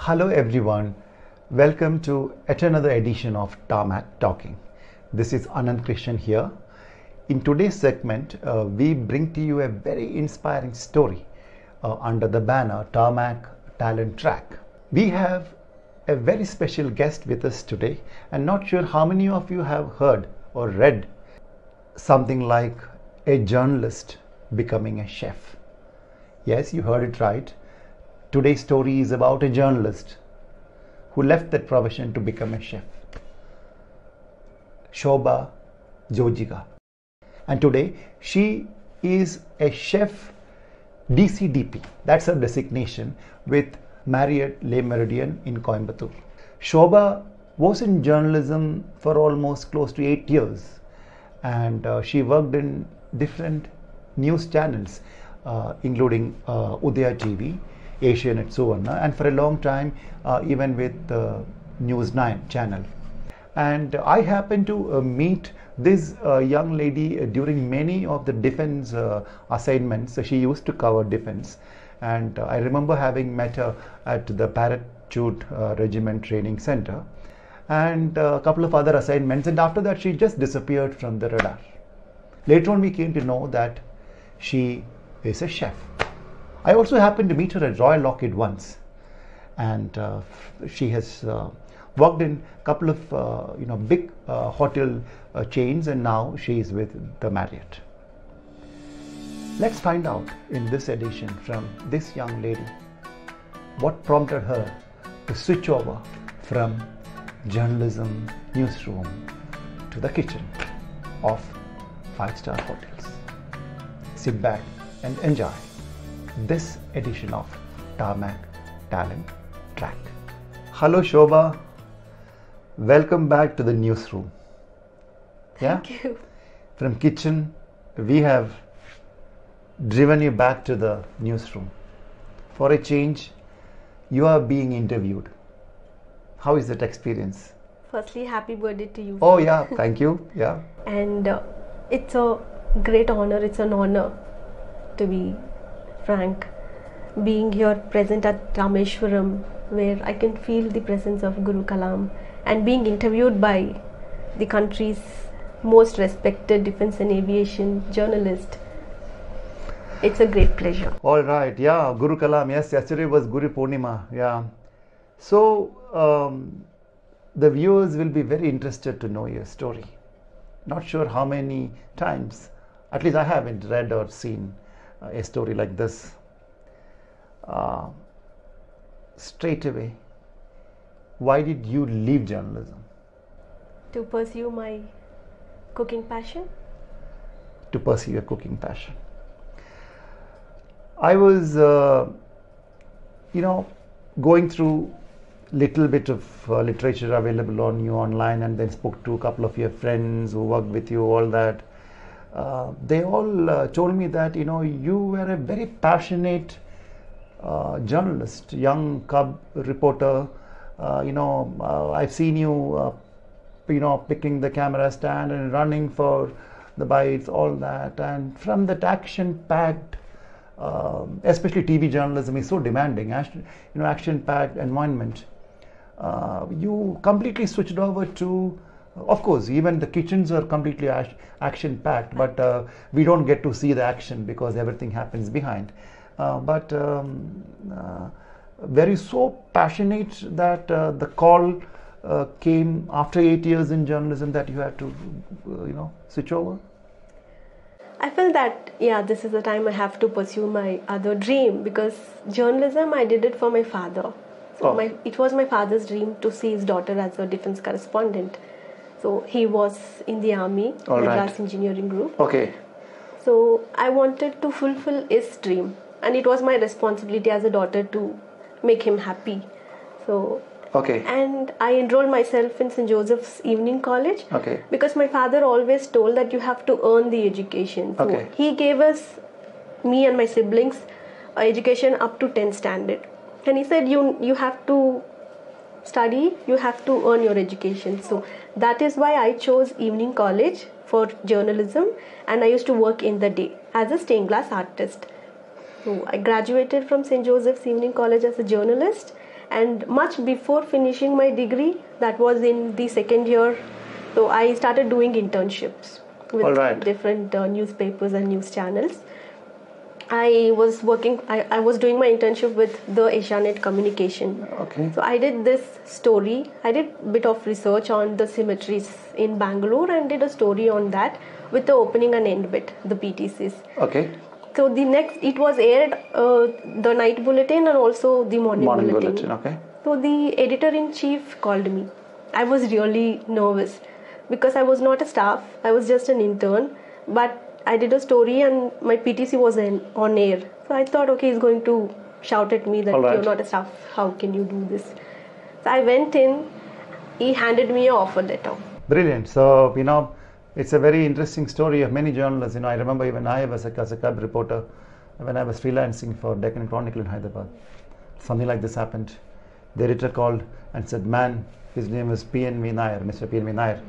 Hello everyone, welcome to yet another edition of Tarmak Talking. This is Anantha Krishnan here. In today's segment, we bring to you a very inspiring story under the banner Tarmak Talent Track. We have a very special guest with us today, and not sure how many of you have heard or read something like a journalist becoming a chef. Yes, you heard it right. Today's story is about a journalist who left that profession to become a chef. Shobha Jojiga. And today she is a chef DCDP. That's her designation with Marriott Le Méridien in Coimbatore. Shobha was in journalism for almost close to 8 years, and she worked in different news channels, including Udaya TV, Asian at Suvarna, and for a long time even with News 9 channel. And I happened to meet this young lady during many of the defense assignments. So she used to cover defense, and I remember having met her at the Parachute Regiment Training Center and a couple of other assignments, and after that she just disappeared from the radar. Later on we came to know that she is a chef. I also happened to meet her at Royal Lockheed once, and she has worked in a couple of big hotel chains, and now she is with the Marriott. Let's find out in this edition from this young lady what prompted her to switch over from journalism newsroom to the kitchen of 5-star hotels. Sit back and enjoy this edition of Tarmak Talent Track. Hello Shobha, welcome back to the newsroom. Thank you. From kitchen we have driven you back to the newsroom. For a change, you are being interviewed. How is that experience? Firstly, happy birthday to you. Oh yeah, thank you. Yeah. And it's a great honor, it's an honor to be frank, being here present at Rameshwaram, where I can feel the presence of Guru Kalam, and being interviewed by the country's most respected defense and aviation journalist. It's a great pleasure. All right, yeah, Guru Kalam, yes, yesterday was Guru Purnima, yeah. So, the viewers will be very interested to know your story. Not sure how many times, at least I haven't read or seen a story like this. Straight away, why did you leave journalism? To pursue my cooking passion. To pursue your cooking passion. I was, going through little bit of literature available on you online, and then spoke to a couple of your friends who worked with you, all that. They all told me that you were a very passionate journalist, young cub reporter. I've seen you picking the camera stand and running for the bites, all that. And from that action-packed, especially TV journalism is so demanding, action-packed environment, you completely switched over to, of course, even the kitchens are completely action-packed, but we don't get to see the action because everything happens behind. But were you so passionate that the call came after 8 years in journalism that you had to, switch over? I felt that, this is the time I have to pursue my other dream, because journalism, I did it for my father. So it was my father's dream to see his daughter as a defense correspondent. So he was in the army, Madras Engineering Group. Okay. So I wanted to fulfill his dream, and it was my responsibility as a daughter to make him happy. So and I enrolled myself in St. Joseph's Evening College, because my father always told that you have to earn the education. So he gave us, me and my siblings, education up to 10th standard. And he said, you have to study, you have to earn your education. So that is why I chose Evening College for journalism, and I used to work in the day as a stained glass artist. So I graduated from St. Joseph's Evening College as a journalist, And much before finishing my degree, that was in the second year, so I started doing internships with different newspapers and news channels. I was doing my internship with the Asianet Communication. Okay. So I did this story. I did a bit of research on the cemeteries in Bangalore and did a story on that with the opening and end bit, the PTCs. Okay. So it was aired, the night bulletin and also the morning bulletin. Okay. So the editor-in-chief called me. I was really nervous because I was not a staff. I was just an intern. But I did a story and my PTC was on air. So I thought, okay, he's going to shout at me that you're not a staff. How can you do this? So I went in. He handed me an offer letter. Brilliant. So, it's a very interesting story of many journalists. I remember even I was a cub reporter when I was freelancing for Deccan Chronicle in Hyderabad. Something like this happened. The editor called and said, man, his name is P.N.V. Nair, Mr. P.N.V. Nair,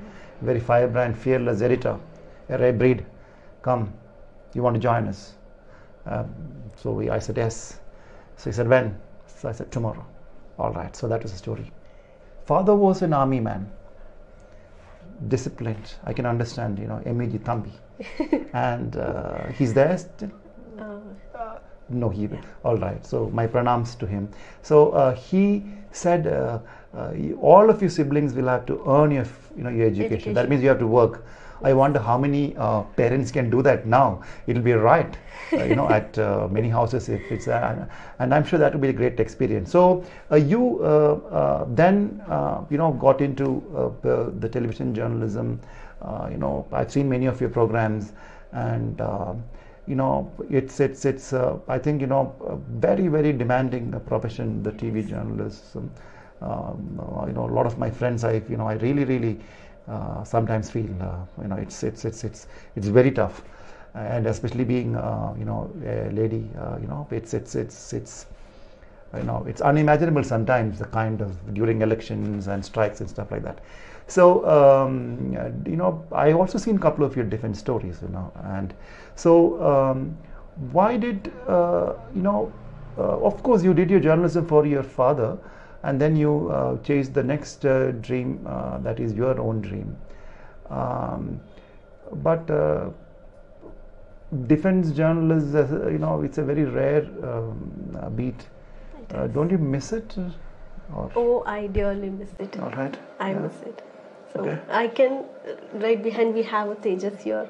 very firebrand, fearless editor, a rare breed. Come, you want to join us? I said yes. So he said, when? So I said, tomorrow. All right. So that was the story. Father was an army man, disciplined. I can understand, M.E.G. Thambi. And he's there still? No, he will. All right. So my pranams to him. So he said, all of you siblings will have to earn your education. That means you have to work. I wonder how many parents can do that now. It'll be right, at many houses if it's, and I'm sure that will be a great experience. So you then, got into the television journalism. I've seen many of your programs, and it's I think a very, very demanding profession, the TV journalism. A lot of my friends, I really sometimes feel it's very tough, and especially being a lady, it's unimaginable sometimes, the kind of during elections and strikes and stuff like that. So I also seen a couple of your different stories, and so why did of course you did your journalism for your father, and then you chased the next dream, that is your own dream. But defense journalists, it's a very rare beat. Don't you miss it? Oh, I dearly miss it. All right. I miss it. So I can, right behind we have a Tejas here.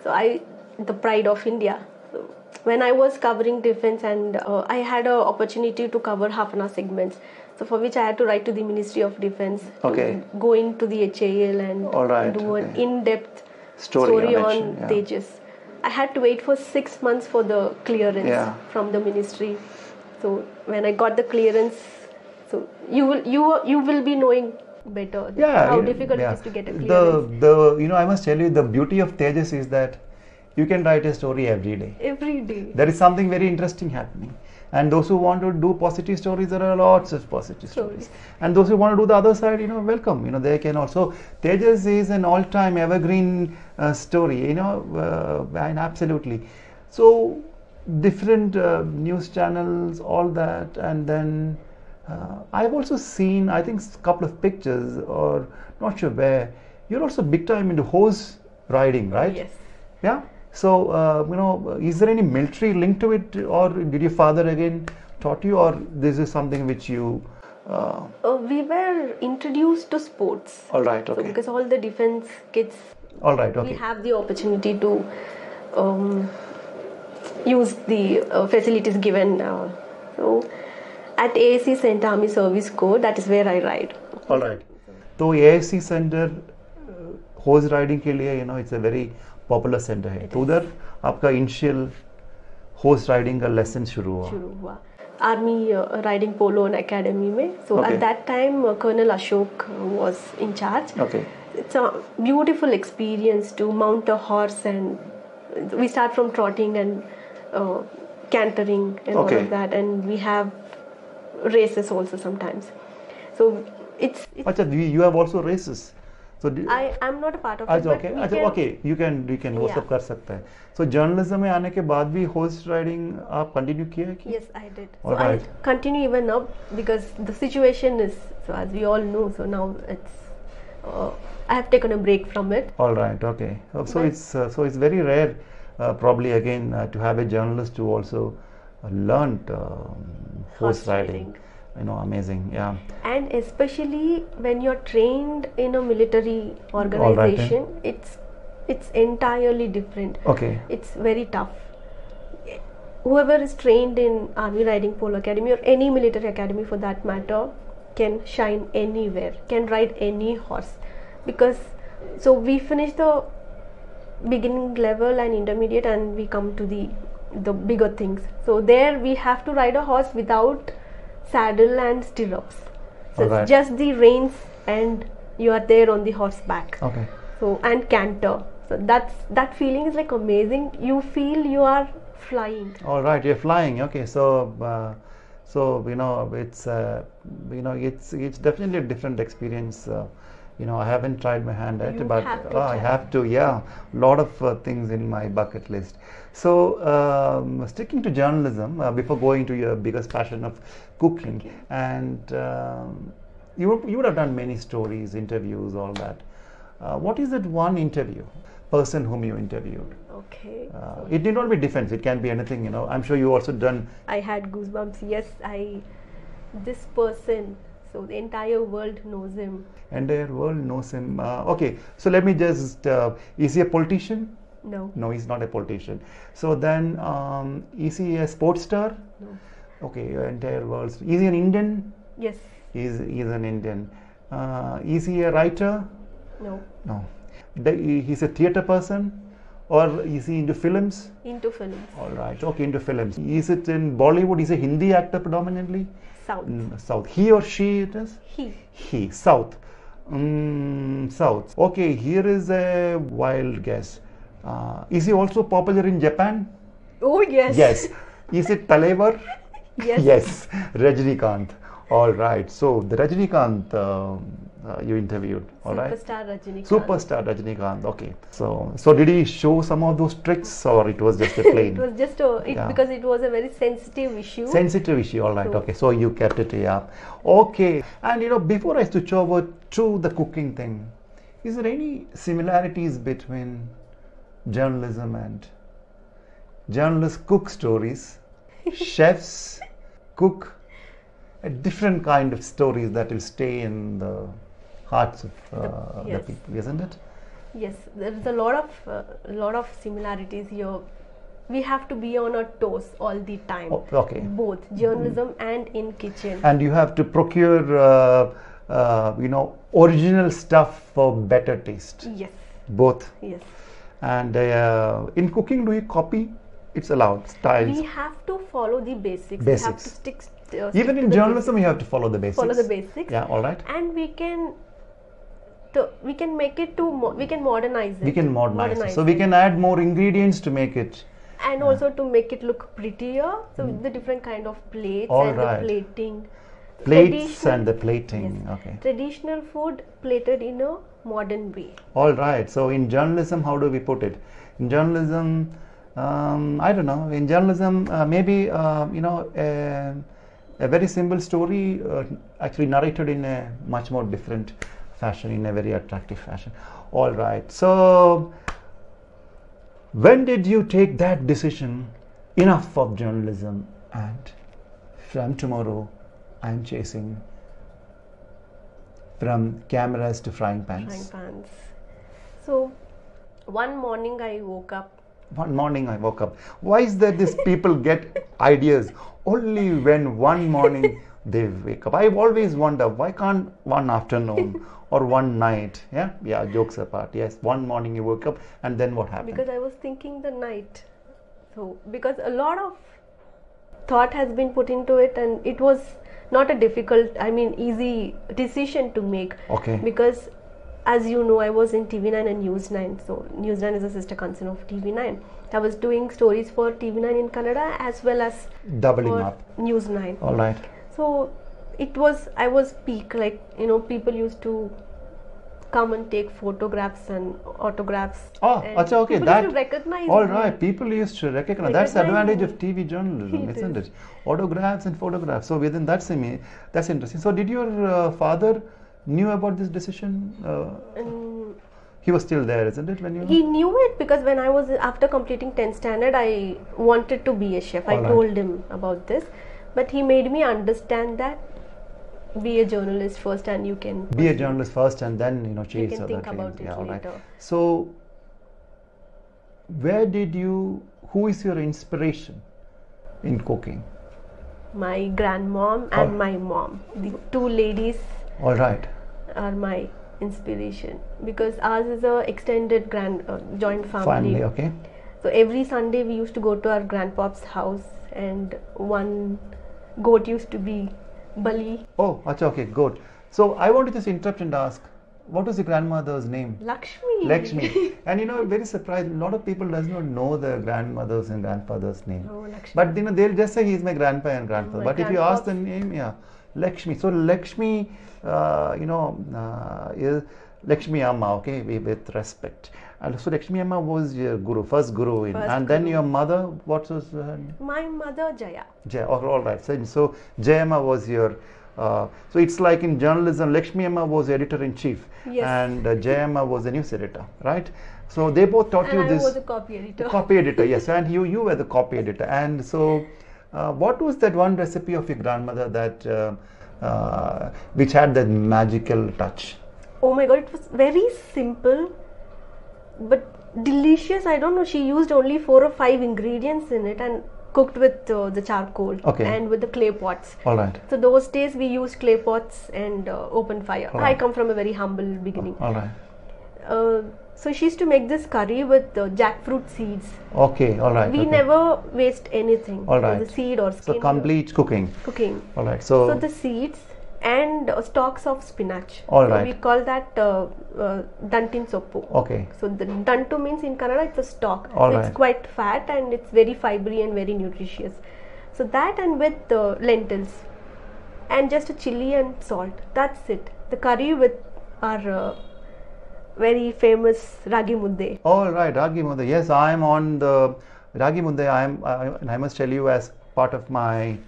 So the pride of India. So when I was covering defense, and I had an opportunity to cover half-an-hour segments. So for which I had to write to the Ministry of Defense, go into the HAL and do an in-depth story on Tejas. I had to wait for 6 months for the clearance from the ministry. So when I got the clearance, so you will be knowing better how difficult it is to get a clearance. I must tell you, the beauty of Tejas is that you can write a story every day. Every day. There is something very interesting happening. And those who want to do positive stories, there are lots of positive stories. And those who want to do the other side, welcome. They can also. Tejas is an all-time evergreen story, and absolutely. So different news channels, all that, and then I've also seen, I think, a couple of pictures, or not sure where. You're also big time into horse riding, right? Yes. Yeah. So, is there any military link to it, or did your father again taught you, or this is something which you... we were introduced to sports. All right, okay. So because all the defense kids... All right, okay. We have the opportunity to use the facilities given. So at ASC Center Army Service Corps, that is where I ride. All right. So ASC Center horse riding के लिए, it's a very popular centre है, तो उधर आपका initial horse riding का lesson शुरू हुआ army riding polo academy में. So at that time colonel Ashok was in charge. It's a beautiful experience to mount a horse, and we start from trotting and cantering and all of that, and we have races also sometimes. So it's you have also races. So I'm not a part of it. Okay, okay, you can host up कर सकते हैं. So journalism में आने के बाद भी horse riding आप continue किया है कि? Yes, I did. All so right. I continue even now because the situation is, so as we all know, so now I have taken a break from it. All right, okay. So it's very rare, probably again, to have a journalist who also learned horse riding. You know, amazing, yeah. And especially when you're trained in a military organization, it's entirely different. Okay. It's very tough. Whoever is trained in Army Riding Polo Academy or any military academy for that matter can shine anywhere, can ride any horse. Because so we finish the beginning level and intermediate and we come to the bigger things. So there we have to ride a horse without saddle and stirrups. So it's just the reins and you are there on the horseback. Okay. So and canter. So that feeling is like amazing. You feel you are flying. All right, you're flying. Okay, so you know it's it's definitely a different experience. You know, I haven't tried my hand at it, but I have to. Yeah, a lot of things in my bucket list. So sticking to journalism, before going to your biggest passion of cooking, and you would have done many stories, interviews, all that. What is that one person whom you interviewed? Okay. It need not be defense. It can be anything. You know, I'm sure you also done. I had goosebumps. Yes, this person. So the entire world knows him. Entire world knows him. Okay, so let me just. Is he a politician? No. No, he's not a politician. So then, is he a sports star? No. Okay, entire world. Is he an Indian? Yes. He's an Indian. Is he a writer? No. No. He's a theatre person? Or is he into films? Into films. All right, okay, into films. Is it in Bollywood? Is a Hindi actor predominantly? South. South. He or she it is? He. South. South. Okay, here is a wild guess. Is he also popular in Japan? Oh, yes. Yes. Is it Talaivar? Yes. Yes. Rajinikanth. All right. So the Rajinikanth you interviewed. All right. Superstar Rajinikanth. Okay. So did he show some of those tricks, or it was just a plain? It was just because it was a very sensitive issue. Sensitive issue. All right. Okay. So you kept it. Yeah. Okay. And you know, before I switch over to the cooking thing, is there any similarities between journalism and journalists cook stories? Chefs cook a different kind of stories that will stay in the hearts of the people, isn't it? Yes, there is a lot of similarities here. We have to be on our toes all the time. Oh, okay. Both journalism and in kitchen. And you have to procure, original stuff for better taste. Yes. Both. Yes. And in cooking, do you copy? It's allowed. Styles. We have to follow the basics. We have to stick even in journalism, you have to follow the basics. Follow the basics. Yeah. All right. And we can make it we can modernize it. We can modernize it. So we can add more ingredients to make it. And also to make it look prettier. So the different kind of plates the plating. Plates and the plating. Yes. Okay. Traditional food plated in a modern way. All right. So in journalism, how do we put it? In journalism, I don't know. In journalism, maybe a very simple story actually narrated in a much more different fashion, in a very attractive fashion. All right. So when did you take that decision? Enough of journalism, and from tomorrow I'm chasing from cameras to frying pans. So one morning I woke up. Why is that these people get ideas only when one morning they wake up? I always wonder, why can't one afternoon or one night? Yeah, jokes apart. Yes, one morning you woke up, and then what happened? Because I was thinking the night. So because a lot of thought has been put into it, and it was not a difficult, easy decision to make. Okay. Because as you know, I was in TV9 and News 9. So News 9 is a sister concern of TV9. I was doing stories for TV9 in Kannada as well as doubling up News 9. All right. So I was peak, people used to come and take photographs and autographs. Oh, and acha, okay. People used to recognize all me. right, people used to recognize. That's the advantage of TV journalism, isn't it? Autographs and photographs. So within that same, that's interesting. So did your father knew about this decision? He was still there, isn't it, when you? He knew it because when I was after completing 10th standard, I wanted to be a chef. I told him about this, but he made me understand that be a journalist first, and you can be a journalist first, and then chase you can other think dreams. about it later. Right. So, where did you? Who is your inspiration in cooking? My grandmom and my mom. The two ladies. All right. Are my inspiration because ours is a extended joint family. Okay. So every Sunday we used to go to our grandpa's house, and one goat used to be Bali. Oh, acha, okay, goat. So I want to just interrupt and ask, what was your grandmother's name? Lakshmi. And very surprised, a lot of people does not know their grandmother's and grandfather's name. Oh, Lakshmi. But they'll just say he's my grandpa and grandfather. But if you ask the name, Lakshmi. So Lakshmi, is Lakshmi Amma, okay, with respect. And so Lakshmi Amma was your guru, first guru. And then your mother, what was her name? My mother, Jaya. Jaya, all right. So Jaya Amma was your, so it's like in journalism, Lakshmi Amma was editor-in-chief. Yes. And Jaya Amma was the news editor, right? So they both taught you this. I was a copy editor. Copy editor, yes. And you were the copy editor. And so what was that one recipe of your grandmother that which had that magical touch? Oh my God, it was very simple but delicious. I don't know, she used only 4 or 5 ingredients in it and cooked with the charcoal and with the clay pots. All right. So those days we used clay pots and open fire. Right. I come from a very humble beginning. All right. So she used to make this curry with jackfruit seeds. Okay, all right. We never waste anything. All right. The seed or skin. So complete cooking. All right. So the seeds and stalks of spinach. All right. We call that dantin soppu. Okay. So the dantu means in Kannada it's a stalk. All so right. It's quite fat and it's very fibery and very nutritious. So that and with lentils and just a chili and salt. That's it. The curry with our very famous ragi mudde. All right, ragi mudde. Yes, I am on the ragi mudde. I must tell you, as part of my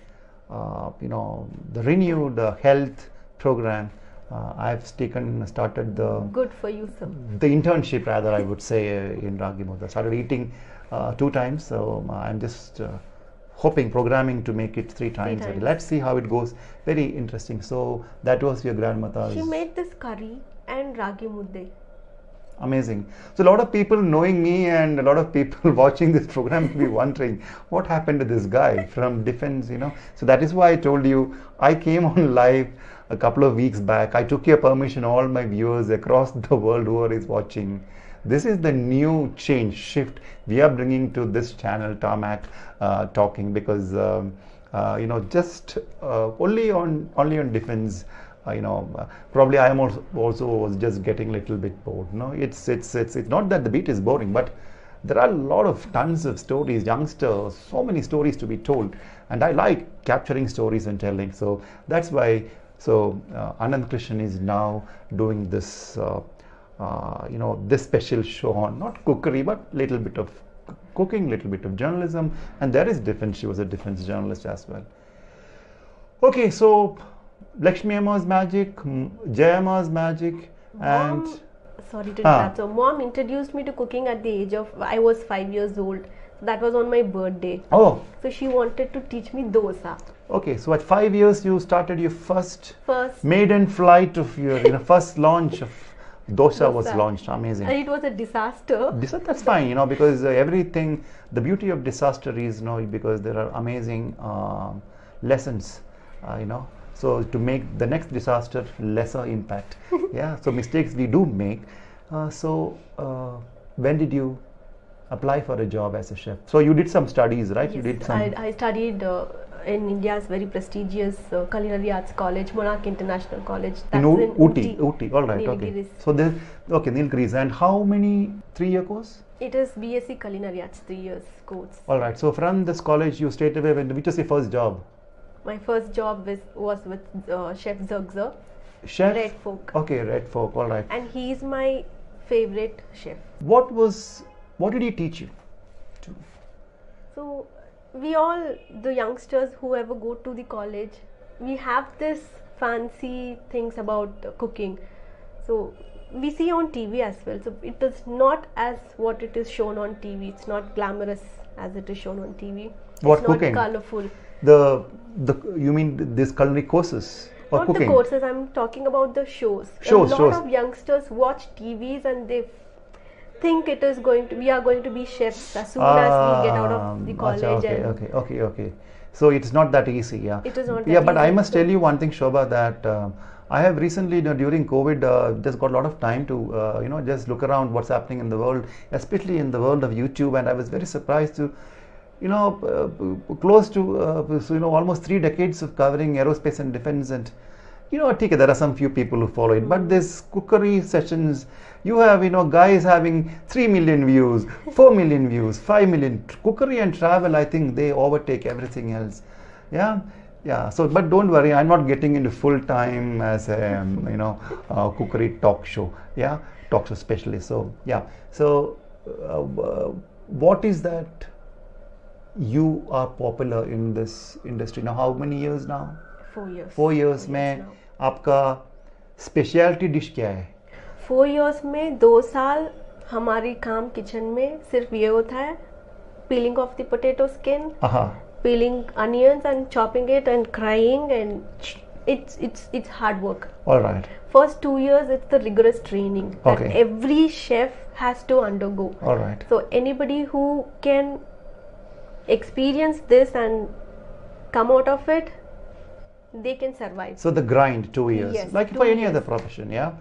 the renewed health program, I've started the good for you, sir. The internship, rather, I would say, in ragi mudde. I started eating 2 times, so I'm just hoping, programming to make it 3 times. Let's see how it goes. Very interesting. So that was your grandmother's. She made this curry and ragi mudde. Amazing. So a lot of people knowing me and a lot of people watching this program will be wondering what happened to this guy from defense, So that is why I told you I came on live a couple of weeks back. I took your permission, all my viewers across the world who are watching. This is the new shift we are bringing to this channel, Tarmak Talking, because just only on defense. Probably I am also was just getting a little bit bored. No, it's not that the beat is boring, but there are a lot of tons of stories, youngsters, so many stories to be told, and I like capturing stories and telling. So that's why. So Anantha Krishnan is now doing this, this special show on not cookery but little bit of cooking, little bit of journalism, and there is defense. She was a defense journalist as well. Okay, so. Lakshmi Amma's magic, Jaya Amma's magic, and sorry to interrupt. So mom introduced me to cooking at the age of I was 5 years old. That was on my birthday. Oh. So she wanted to teach me dosa. Okay, so at 5 years you started your first maiden flight of your first launch of dosa was launched. Amazing. And it was a disaster. That's fine, because everything, the beauty of disaster is, because there are amazing lessons, So to make the next disaster lesser impact. Yeah, so mistakes we do make. When did you apply for a job as a chef? So you did some studies, right? Yes, you did some. I studied in India's very prestigious Culinary Arts College, Monarch International College. That's in Ooty. All right, okay. So Nilgiris. And how many 3-year course? It is BSc Culinary Arts, 3 years course. All right. So from this college, you straight away which was your first job? My first job was with Chef Zugzer. Chef? Red Fork. Okay, Red Fork, all right. And he's my favorite chef. What did he teach you? So we all, the youngsters who ever go to the college, we have this fancy things about cooking. So we see on TV as well. So it is not as what it is shown on TV. It's not glamorous as it is shown on TV. What it's cooking? Not colorful. You mean these culinary courses or not cooking? The courses. I'm talking about the shows. A lot of youngsters watch TVs and they think we are going to be chefs as soon as we get out of the college. Okay. So it's not that easy, yeah. It is not that easy. But I must so tell you one thing, Shobha, that I have recently, during COVID, just got a lot of time to, just look around what's happening in the world, especially in the world of YouTube, and I was very surprised to, close to, almost 3 decades of covering aerospace and defense, and there are some few people who follow it, but this cookery sessions, you have, guys having 3 million views, 4 million views, 5 million. Cookery and travel, I think they overtake everything else. Yeah. So, but don't worry, I'm not getting into full time as a, cookery talk show. Yeah, talk show specialist. So, yeah. So, what is that you are popular in this industry now? How many years now? 4 years. 4 years में आपका speciality dish क्या है? 4 years में 2 साल हमारी काम kitchen में सिर्फ ये होता है, peeling off the potato skin, peeling onions and chopping it and crying, and it's hard work. All right. First 2 years it's the rigorous training that every chef has to undergo. All right. So anybody who can experience this and come out of it, they can survive. So the grind 2 years, yes, like for any other profession, yeah.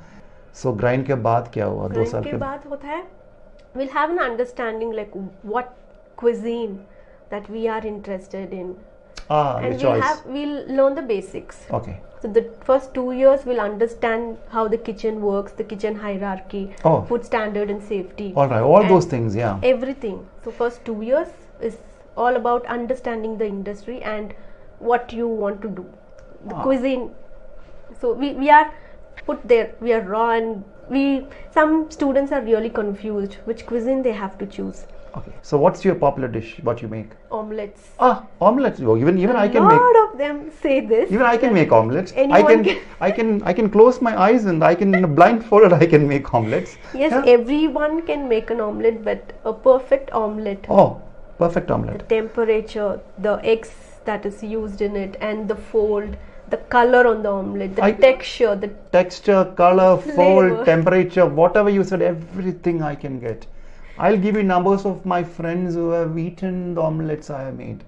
So grind के बाद क्या हुआ? 2 साल के बाद होता है, we'll have an understanding like what cuisine that we are interested in, and we'll learn the basics. Okay. So the first 2 years we'll understand how the kitchen works, the kitchen hierarchy, food standard and safety. All right, all those things, yeah. Everything. So first 2 years is all about understanding the industry and what you want to do. The cuisine. So we are put there, we are raw, and some students are really confused which cuisine they have to choose. Okay. So what's your popular dish? What you make? Omelets. Omelets. Oh, even I can make. A lot of them say this. Even I can make omelets. I can close my eyes and I can blindfolded I can make omelets. Yes, everyone can make an omelet, but a perfect omelet. Oh, perfect omelet. The temperature, the eggs that is used in it, and the fold, the color on the omelette, the texture, color, fold, temperature, whatever you said, everything I can get. I'll give you numbers of my friends who have eaten the omelettes I have made.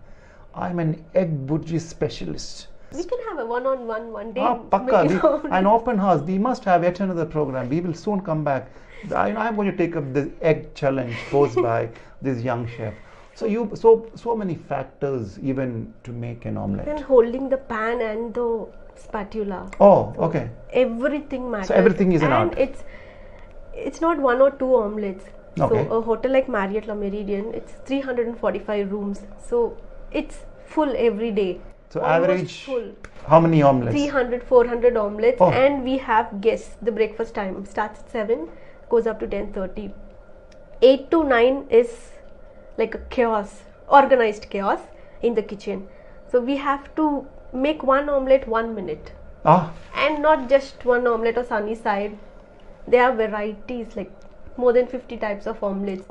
I'm an egg bhurji specialist. We can have a one-on-one one day. Pakka, an open house. We must have yet another program. We will soon come back. I'm going to take up the egg challenge posed by this young chef. So many factors even to make an omelette. Then holding the pan and the spatula. Oh, okay. Everything matters. So everything is an art. And it's not 1 or 2 omelettes. Okay. So a hotel like Marriott La Meridian, it's 345 rooms. So it's full every day. So almost average full. How many omelettes? 300, 400 omelettes. And we have guests. The breakfast time starts at 7, goes up to 10:30. 8 to 9 is like a chaos, organized chaos in the kitchen. So we have to make one omelette 1 minute. And not just one omelette or sunny side. There are varieties, like more than 50 types of omelettes.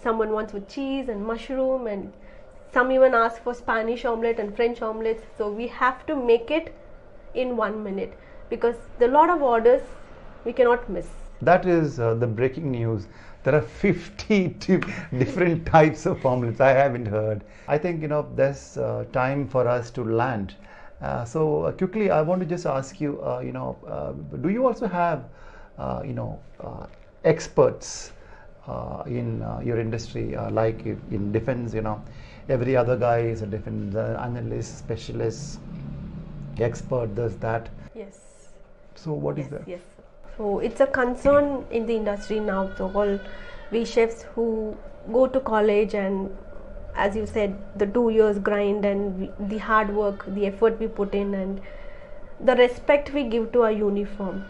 Someone wants with cheese and mushroom, and some even ask for Spanish omelette and French omelettes. So we have to make it in 1 minute because there are a lot of orders we cannot miss. That is the breaking news. There are 50 different types of omelettes. I haven't heard. I think there's time for us to land. So quickly, I want to just ask you. Do you also have experts in your industry, like in defense? Every other guy is a defense analyst, specialist, expert. Does that? Yes. So what is that? Yes. So it's a concern in the industry now. So all we chefs who go to college, and as you said, the 2 years grind and the hard work, the effort we put in, and the respect we give to our uniform.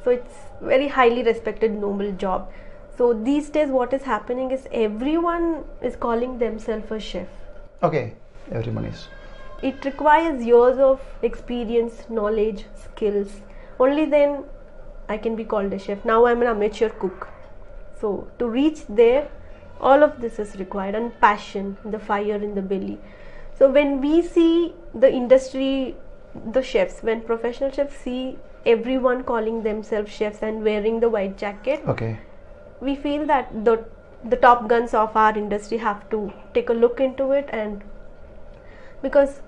So it's very highly respected, noble job. So these days what is happening is everyone is calling themselves a chef. Okay, everyone is. It requires years of experience, knowledge, skills. Only then I can be called a chef. Now I'm an amateur cook. So to reach there, all of this is required, and passion, the fire in the belly. So when we see the industry, the chefs, when professional chefs see everyone calling themselves chefs and wearing the white jacket, okay, we feel that the top guns of our industry have to take a look into it. And because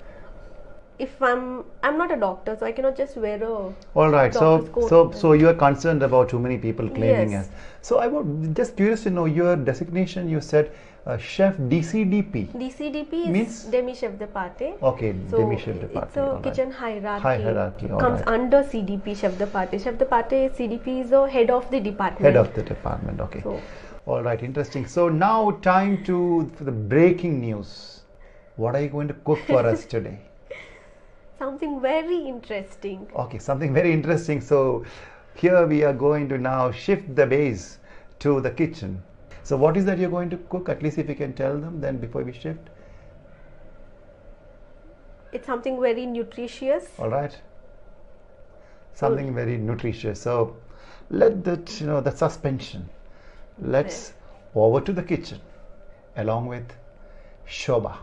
if I'm not a doctor, so I cannot just wear a all right. So you are concerned about too many people claiming yes. as. So I was just curious to know your designation. You said chef DCDP. DCDP means is demi chef de partie. Okay, So demi chef de partie. it's a kitchen hierarchy. High hierarchy. All Comes right. under CDP chef de partie. Chef de partie, CDP is the head of the department. Head of the department. Okay. So, all right. Interesting. So now time for the breaking news. What are you going to cook for us today? something very interesting. Okay, something very interesting. So here we are going to now shift the base to the kitchen. So what is that you're going to cook? At least if you can tell them then before we shift. It's something very nutritious. All right. Something very nutritious. So let that, the suspension. Let's over to the kitchen along with Shobha.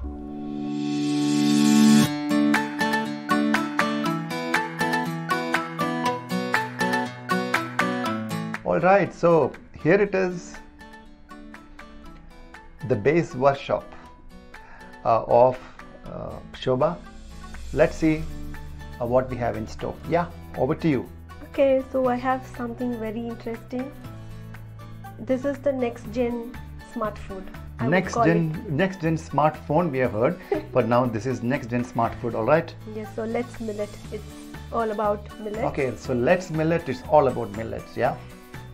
All right, so here it is, the base workshop of Shobha. Let's see what we have in store. Yeah, over to you. Okay, so I have something very interesting. This is the next gen smart food. Next gen smartphone we have heard, but now this is next gen smart food. All right. Yes. So let's millet. It's all about millet. Okay. So let's millet. It's all about millets. Yeah.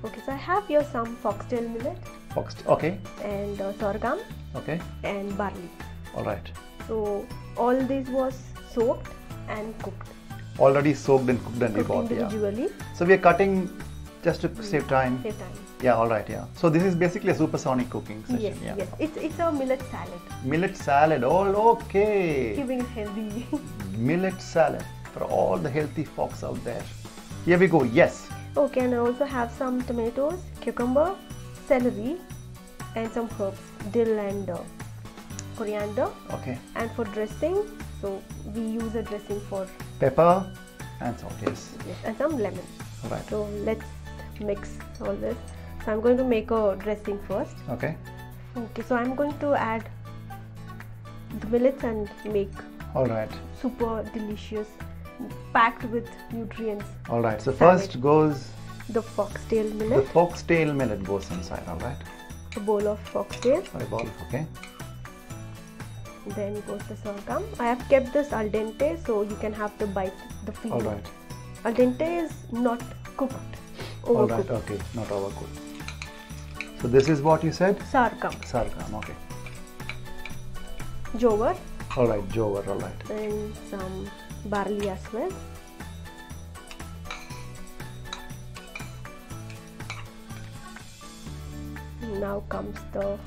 Okay. So I have here some foxtail millet. Okay. And sorghum. Okay. And barley. All right. So all this was soaked and cooked. Already soaked and cooked and cooked bought, individually. Yeah. So we are cutting just to save time. Save time. Yeah, all right, yeah. So this is basically a supersonic cooking session. Yes, yeah. yes. It's a millet salad. Millet salad, all okay. Keeping it healthy. Millet salad for all the healthy folks out there. Here we go, yes. Okay, and I also have some tomatoes, cucumber, celery, and some herbs, dill and coriander. Okay. And for dressing, so we use a dressing for pepper and salt, yes. Yes, and some lemon. All right. So let's mix all this. So I'm going to make a dressing first. Okay. Okay, so I'm going to add the millets and make all right super delicious, packed with nutrients. All right. So salad. First goes the foxtail millet. The foxtail millet goes inside. All right. A bowl of foxtail. A bowl. Okay. Then goes the sorghum. I have kept this al dente so you can have the bite, the feel. All right. Al dente is not cooked. Overcooked. All right. Okay. Not overcooked. So this is what you said? Sorghum. Sorghum. Okay. Jowar. All right. Jowar. All right. Then some barley as well. Now comes the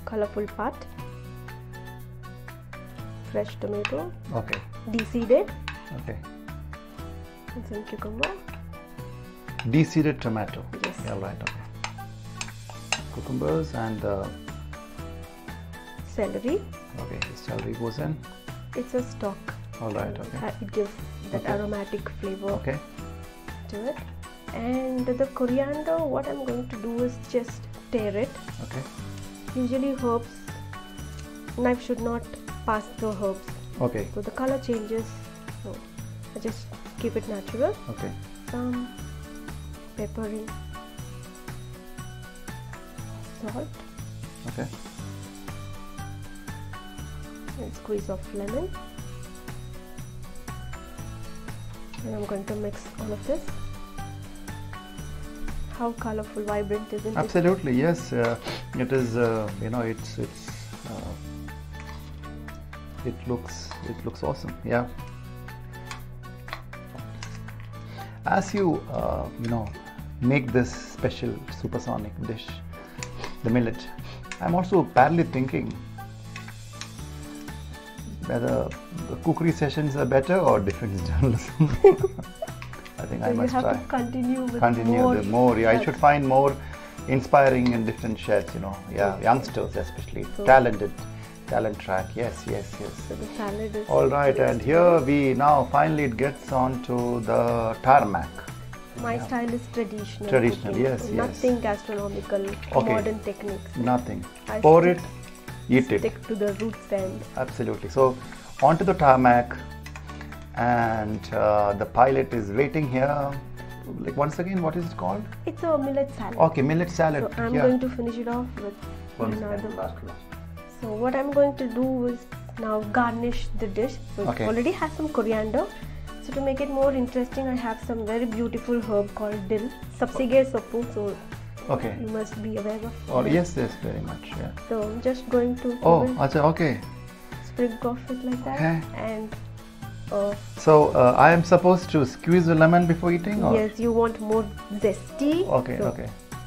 colorful part. Fresh tomato. Okay. De-seeded. Okay. And some cucumber. De-seeded tomato. Yes. Yeah, right. Okay. Cucumbers and celery. Okay. The celery goes in. It's a stock. All right. Okay. It gives that aromatic flavor. Okay. To it. And the coriander, what I'm going to do is just tear it. Okay. Usually herbs, knife should not pass the herbs. Okay. So the color changes. So I just keep it natural. Okay. Some peppering, salt. Okay. And squeeze of lemon. And I'm going to mix all of this. How colorful, vibrant, isn't it? Absolutely, yes. It is. It looks awesome. Yeah. as you make this special supersonic dish, the millet, I'm also parallelly thinking whether the cookery sessions are better or defense journalism. I think so I must you have try. To continue with more. Yeah, I should find more inspiring and different chefs. Youngsters especially, so, talented. Talent track, yes. So the salad is all right, and here we now finally it gets on to the tarmac. My style is traditional. Traditional, yes. Nothing gastronomical, modern techniques. Nothing. Pour it, eat it. Stick to the roots and. Absolutely. So, onto the tarmac, and the pilot is waiting here. Like once again, what is it called? It's a millet salad. Okay, millet salad. So I'm going to finish it off with another. So what I'm going to do is now garnish the dish. So it already has some coriander. So to make it more interesting, I have some very beautiful herb called dill. Sapsige soppu. So you must be aware of. Oh yes, very much. Yeah. So I'm just going to. Sprig off it like that. Okay. And. So I am supposed to squeeze the lemon before eating? Or? Yes, you want more zesty. Okay.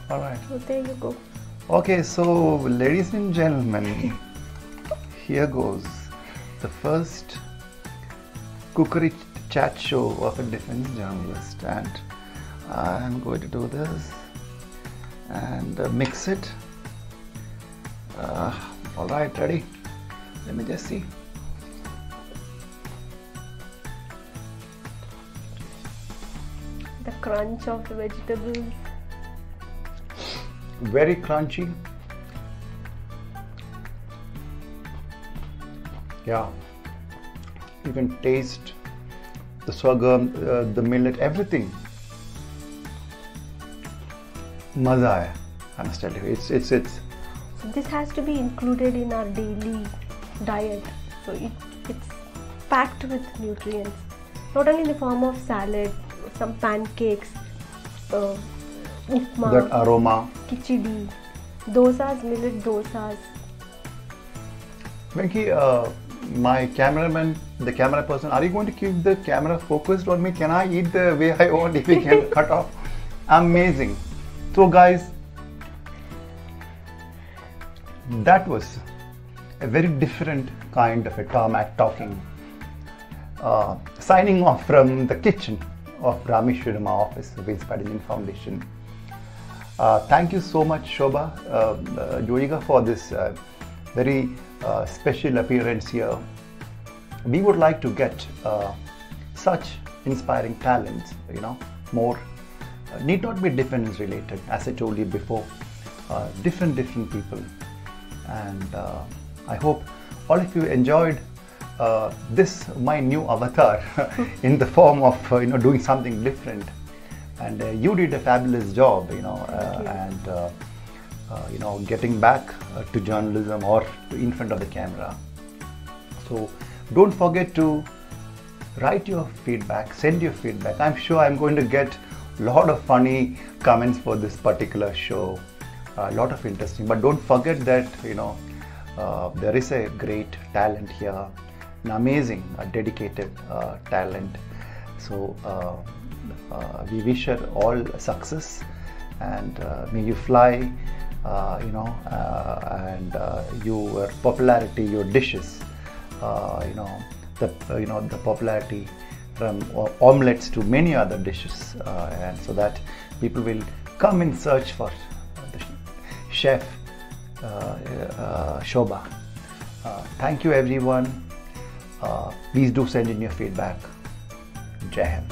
All right. So there you go. Okay, so ladies and gentlemen, here goes the first cookery chat show of a defense journalist, and I'm going to do this and mix it. All right, ready? Let me just see. The crunch of the vegetables. Very crunchy. Yeah, you can taste the sorghum, the millet, everything. Maza hai, I must tell you. It's. So this has to be included in our daily diet. So it's packed with nutrients, not only in the form of salad, some pancakes, upma, that aroma, khichdi, dosas, millet dosas. Venki, my cameraman, the camera person, are you going to keep the camera focused on me? Can I eat the way I want if we can cut off? Amazing. So guys, that was a very different kind of a tarmac talking. Signing off from the kitchen of Rameshwarama office of Inspired Indian Foundation. Thank you so much, Shobha Jojiga, for this very special appearance here. We would like to get such inspiring talents, more. Need not be defense related, as I told you before. Different people, and I hope all of you enjoyed this my new avatar in the form of doing something different, and you did a fabulous job, and getting back to journalism or in front of the camera. So don't forget to write your feedback, send your feedback. I'm sure I'm going to get a lot of funny comments for this particular show, a lot of interesting, but don't forget that there is a great talent here, an amazing dedicated talent. So we wish her all success, and may you fly, and your popularity, your dishes, the popularity from omelets to many other dishes, and so that people will come in search for the chef Shobha. Thank you everyone. Please do send in your feedback. Jai Hind.